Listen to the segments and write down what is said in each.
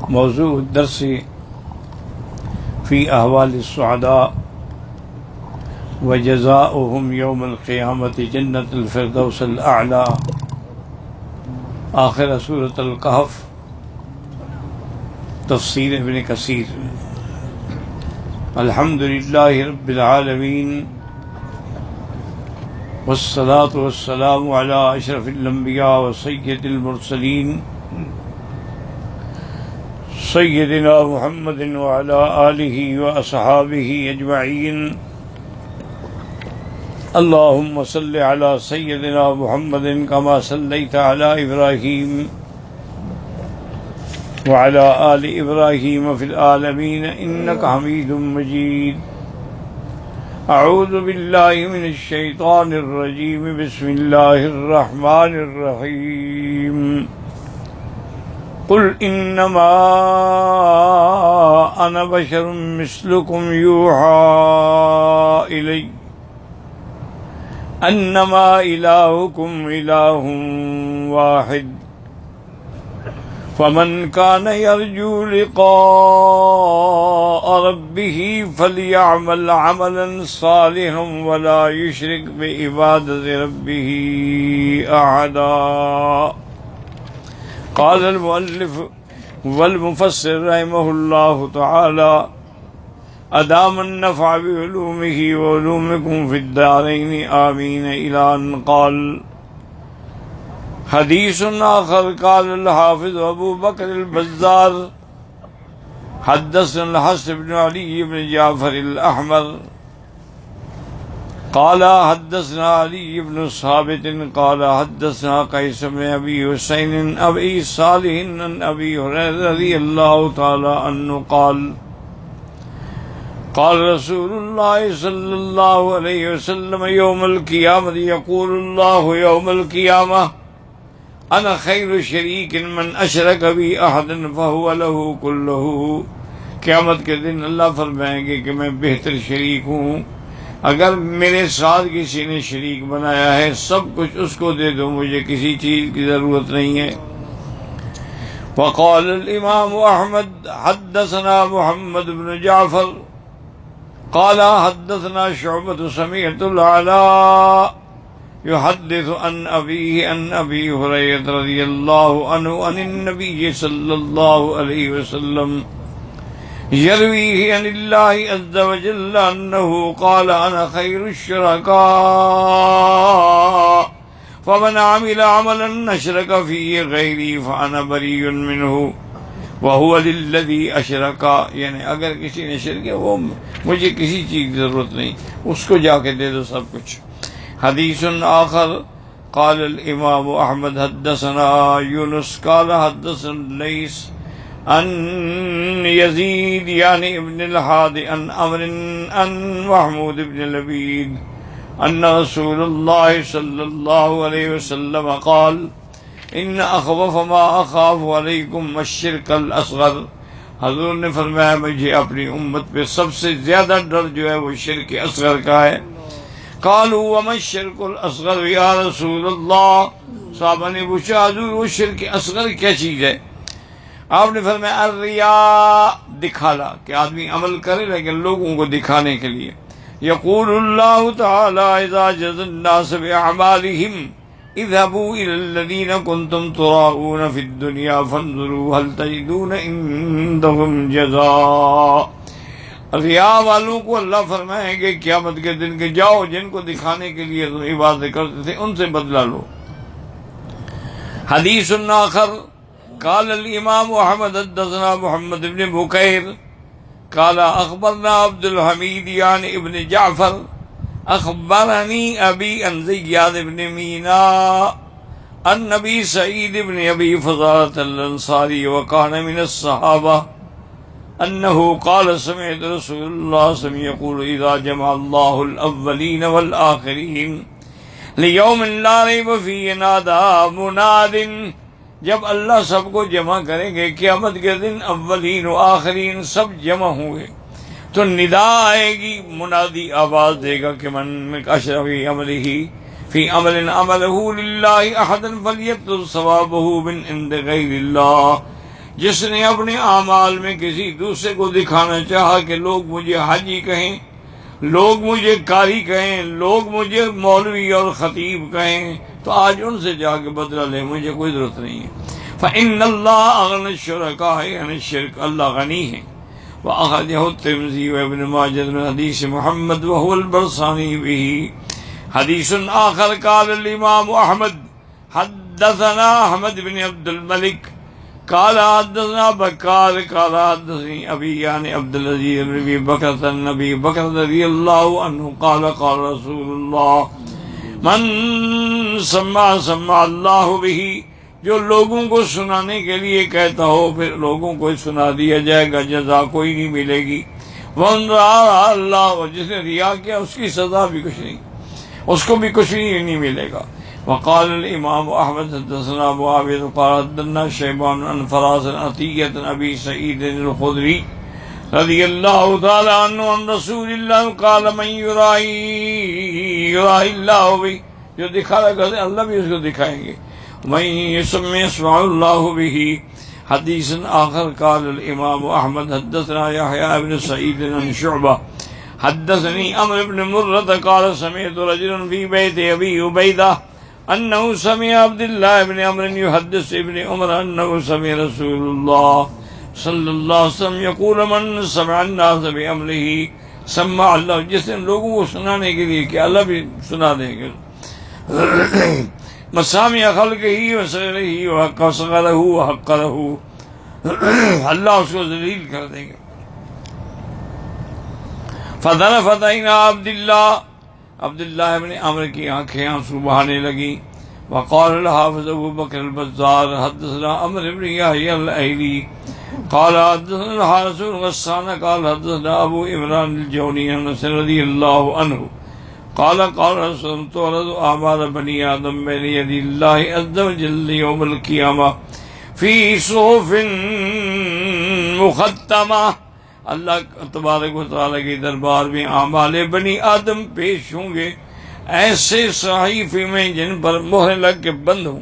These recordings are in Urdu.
موضوع الدرس فی احوال السعداء وجزاؤہم یوم القیامت جنت الفردوس الاعلی، آخر سورۃ الکہف، تفسیر ابن کثیر۔ الحمد للہ رب العالمین والصلاة والسلام علی اشرف الانبیاء وسید المرسلین سیدنا محمد وعلی آلہ واصحابہ اجمعین۔ اللہم صل علی سیدنا محمد کما صلیت علی ابراہیم وعلی آل ابراہیم فی العالمین انک حمید مجید۔ اعوذ باللہ من الشیطان الرجیم، بسم اللہ الرحمن الرحیم۔ قل انما انا بشر مثلکم یوحی الی انما الہکم الہ واحد فمن كان يرجو لقاء ربه فليعمل عملا صالحا ولا يشرك بعبادة ربه أحدا۔ قال المؤلف والمفسر رحمه الله تعالى أدام النفع بعلومه وعلومكم في الدارين آمين، إلى أن قال۔ حدیث آخر قال الحافظ ابو بکر البزار حدثنا الحسن بن علی بن جعفر الاحمر قال حدثنا علی بن ثابت قال حدثنا قیس بن ابی حسین ابی صالح عن ابی ہریرہ رضی اللہ تعالی عنہ قال قال رسول اللہ صلی اللہ علیہ وسلم یوم القیامت یقول اللہ یوم القیامہ انا خیر شریک من اشرک بی احد فہو لہ کلہ۔ قیامت کے دن اللہ فرمائیں گے کہ میں بہتر شریک ہوں، اگر میرے ساتھ کسی نے شریک بنایا ہے سب کچھ اس کو دے دو، مجھے کسی چیز کی ضرورت نہیں ہے۔ وقال الامام احمد حدثنا محمد بن جعفر قال حدثنا شعبۃ سمعت العلاء يحدث عن أبيه عن أبي هريرة رضي الله عنه عن النبي صلى الله عليه وسلم يرويه عن الله عز وجل أنه قال أنا خير الشركاء فمن عمل عملا أشرك فيه غيري فأنا بريء منه وهو للذي أشرك، یعنی اگر کسی نے شرک ہے وہ مجھے کسی چیز کی ضرورت نہیں، اس کو جا کے دے دو سب کچھ۔ حدیث آخر قال الامام احمد حدثنا یونس قال حدثنا لیث عن یزید یعنی ابن الحاد عن عمر عن محمود بن لبید ان رسول اللہ صلی اللہ علیہ وسلم قال ان اخوف ما اخاف علیکم الشرک الاصغر۔ حضور نے فرمایا مجھے اپنی امت پہ سب سے زیادہ ڈر جو ہے وہ شرک اصغر کا ہے۔ قالوا وما الشرك الاصغر یا رسول اللہ، صحابہ نے پوچھا حضور وہ شرک اصغر کیا چیز ہے؟ آپ نے فرمایا الریا، دکھانا، کہ آدمی عمل کرے لیکن لوگوں کو دکھانے کے لیے۔ یقول اللہ تعالی اذا جزى الناس باعمالهم اذهبوا الى الذين كنتم تراءون في الدنيا فانظروا هل تجدون عندهم جزاء۔ ریا والوں کو اللہ فرمائیں گے قیامت کے دن کے جاؤ جن کو دکھانے کے لیے تم عبادت کرتے تھے ان سے بدلہ لو۔ حدیث آخر قال الامام احمد حدثنا محمد بن بکیر قال اخبرنا عبد الحمید یعنی ابن جعفر اخبرنی ابی عن زیاد بن مینا عن نبی سعید بن ابی فضالۃ الانصاری وکان من الصحابہ انه قال سمعت رسول الله صلی اللہ علیہ وسلم يقول اذا جمع الله الاولین والآخرین لیوم لا ریب فیہ نادى مناد، جب اللہ سب کو جمع کریں گے قیامت کے دن، اولین و آخرین سب جمع ہوں گے تو ندا آئے گی، منادی آواز دے گا کہ من اشرف عملہ، فی عمل عملہ للہ احدا فلیطلب ثوابہ من عند غیر اللہ، جس نے اپنے اعمال میں کسی دوسرے کو دکھانا چاہا کہ لوگ مجھے حاجی کہیں، لوگ مجھے قاری کہیں، لوگ مجھے مولوی اور خطیب کہیں، تو آج ان سے جا کے بدلہ لے، مجھے کوئی ضرورت نہیں ہے۔ فإن اللہ اغنى الشرکاء عن الشرک، اللہ غنی ہے۔ وأخرجه الترمذي وابن ماجہ من حدیث محمد وهو البرصانی به۔ حدیث آخر قال الامام احمد حدثنا احمد بن عبد الملک قال حدثنا بکار قال حدثني ابی یعنی عبد العزیز بن ابی بکر عن ابی بکر رضی اللہ عنہ قال قال رسول اللہ من سمع اللہ به، جو لوگوں کو سنانے کے لیے کہتا ہو پھر لوگوں کو سنا دیا جائے گا، جزا کوئی نہیں ملے گی۔ وَمَن رَأَى اللہ، جس نے ریا کیا اس کی سزا بھی کچھ نہیں، اس کو بھی کچھ نہیں ملے گا۔ وقال الامام احمد حدثنا معاویہ قال حدثنا شیبان عن فراس عن عطیۃ ابی سعید الخدری رضی اللہ تعالی عنہ عن رسول اللہ قال من یرائی اللہ بھی، جو دکھانا کرتے اللہ بھی اس کو دکھائیں گے۔ من یسمع اسمع اللہ به۔ حدیث آخر قال الامام احمد حدثنا یحییٰ بن سعید عن شعبہ حدثني عمرو بن مرة قال سمعت رجلا في بيت ابي عبيدة انه سمع عبد الله بن عمرو يحدث ابن عمر انه سمع رسول الله صلی اللہ علیہ وسلم یقول من سمع الناس بعمله سمع اللہ، جس نے لوگوں کو سنانے کے لیے کہ اللہ بھی سنا دیں گے۔ مسامع خلقہ وصغرہ وصغرہ وحقرہ، اللہ اس کو ذلیل کر دیں گے۔ فضرفت عین عبداللہ ابن عمرو کی آنکھیں آنسو بہانے لگیں۔ وقال الحافظ ابو بکر البزار حدثنا عمرو بن یحییٰ الایلی قال حدثنا الحارث بن غسان قال حدثنا ابو عمران الجونی عن انس رضی اللہ عنہ قال قال رسول تعرض اعمال بنی آدم بین یدی اللہ عز وجل یوم القیامہ فی صحف مختمہ، اللہ تبارک و تعالیٰ کے دربار میں اعمال بنی آدم پیش ہوں گے ایسے صحیفے میں جن پر مہر لگ کے بند ہوں۔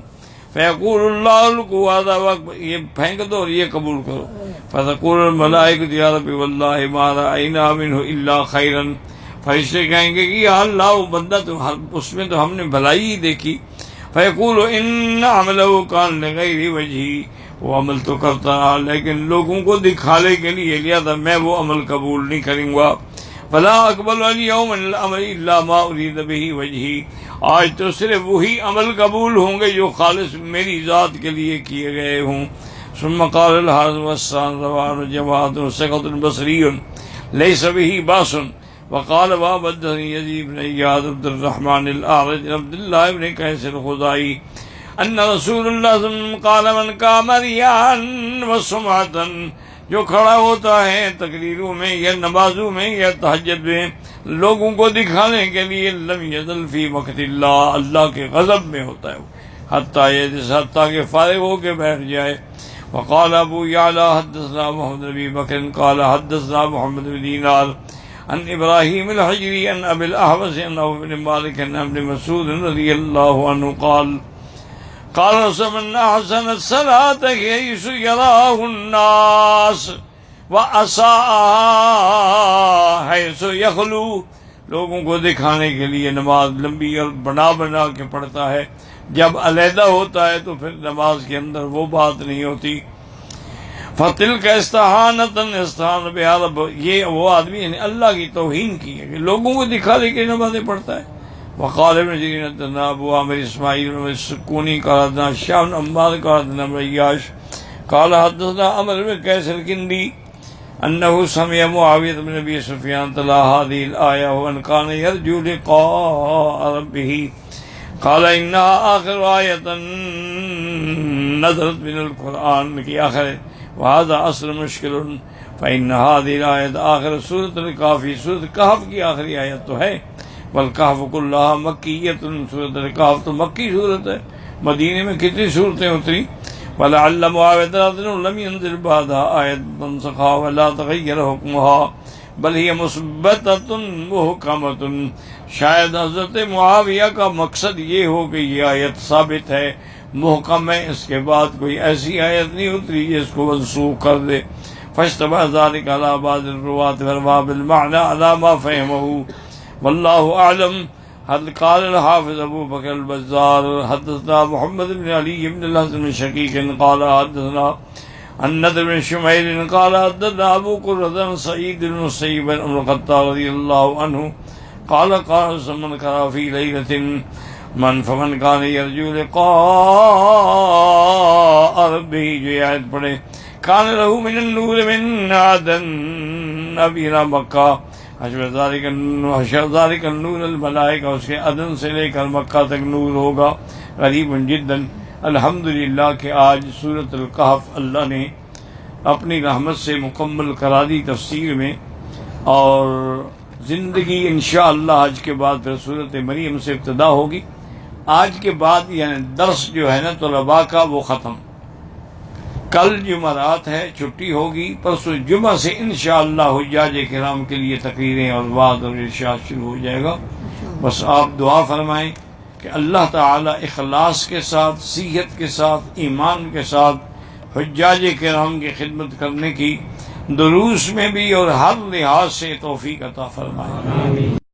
فیقول اللہ کو هذا وقت، یہ پھینک دو اور یہ قبول کرو۔ فتقول الملائکۃ یا رب واللہ ما رأینا منہ الا خیرا، فرشتے کہیں گے کہ یا اللہ وہ بندہ تو اس میں تو ہم نے بھلائی ہی دیکھی۔ فیقول ان عملہ کان لغیر وجہی، وہ عمل تو کرتا رہا لیکن لوگوں کو دکھانے کے لیے لیا تھا، میں وہ عمل قبول نہیں کروں گا۔ فلا اقبل اليوم من العمل الا ما اريد به وجهي، آج تو صرف وہی عمل قبول ہوں گے جو خالص میری ذات کے لیے کیے گئے ہوں۔ ثم قال الحارث والسان رواه جماعة سقط بصري ليس به باس، وقال وحدثني يزيد بن اياد عبد الرحمن الاعرج عبد الله بن قيس الخزاعي ان رسول اللہ صلی اللہ علیہ وسلم قال من قام رياء وسمعة، جو کھڑا ہوتا ہے تقریروں میں یا نمازوں میں یا تہجد میں لوگوں کو دکھانے کے لیے، لم یزل فی مقت اللہ، اللہ کے غضب میں ہوتا ہے حتیٰ کہ فارغ ہو کے بیٹھ جائے۔ وقال ابو یعلا حدثنا محمد بن بکر قال حدثنا محمد بن دینار عن ابراہیم الحجری عن ابی الاحوص عن ابن مالک عن ابن مسعود رضی اللہ عنہ قال قال رسول من احسن الصلاة حيث يراه الناس واساءها حيث يخلو، لوگوں کو دکھانے کے لیے نماز لمبی اور بنا بنا کے پڑھتا ہے، جب علیحدہ ہوتا ہے تو پھر نماز کے اندر وہ بات نہیں ہوتی۔ فتلک استحان بها رب، یہ وہ آدمی نے اللہ کی توہین کی ہے کہ لوگوں کو دکھانے کے لیے نمازیں پڑھتا ہے۔ وقال ابن جرير حدثنا ابو عامر اسماعیل بن السکونی قال حدثنا شعب بن عمار قال حدثنا عیاش قال حدثنا عمرو بن قیس الکندی انه سمع معاویہ بن ابی سفیان تلا هذه الآیہ وان كان يرجو لقاء ربه قال انها آخر آیۃ نزلت من القرآن کی آخر وهذا اصل مشکل فإن هذه الآیۃ آخر سورۃ الکہف، سورۃ کہف کی آخری آیت تو ہے۔ والکہف کلھا مکیۃ، سورۃ الکہف تو مکی سورت ہے، مدینے میں کتنی صورتیں اتری۔ ولعل معاویہ لم ينزل بعدها آیۃ منسخہ ولا تغیر حکمها بل ہی مثبتۃ محکمۃ، شاید حضرت معاویہ کا مقصد یہ ہو کہ یہ آیت ثابت ہے، محکم ہے، اس کے بعد کوئی ایسی آیت نہیں اتری جس کو منسوخ کر دے۔ فاشتبہ ذلك على بعض الرواة فرما بالمعنى على ما فهمه والله اعلم۔ حد قال الحافظ ابو بکر البزار حدثنا محمد بن علی بن الحسن بن شقیق قال حدثنا النضر بن شمعیل قال حدثنا ابو قرة سعید بن نصیب بن الخطاب رضی اللہ عنہ قال قال من قرأ في ليلة فمن كان يرجو لقاء ربه، جو آیت پڑھے کان له من النور من عدن ابینا مکہ، ذالک النور الملائکہ، اس کے عدن سے لے کر مکہ تک نور ہوگا، قریب جدا۔ الحمدللہ کہ آج سورۃ الکہف اللہ نے اپنی رحمت سے مکمل کرا دی تفسیر میں، اور زندگی انشاءاللہ آج کے بعد پھر سورۃ مریم سے ابتدا ہوگی۔ آج کے بعد یعنی درس جو ہے نا طلباء کا وہ ختم، کل جمعرات ہے، چھٹی ہوگی، پرسوں جمعہ سے انشاءاللہ حجاج کرام کے لیے تقریریں اور وعظ اور ارشاد شروع ہو جائے گا۔ بس آپ دعا فرمائیں کہ اللہ تعالی اخلاص کے ساتھ، صحت کے ساتھ، ایمان کے ساتھ حجاج کرام کی خدمت کرنے کی دروس میں بھی اور ہر لحاظ سے توفیق عطا فرمائے۔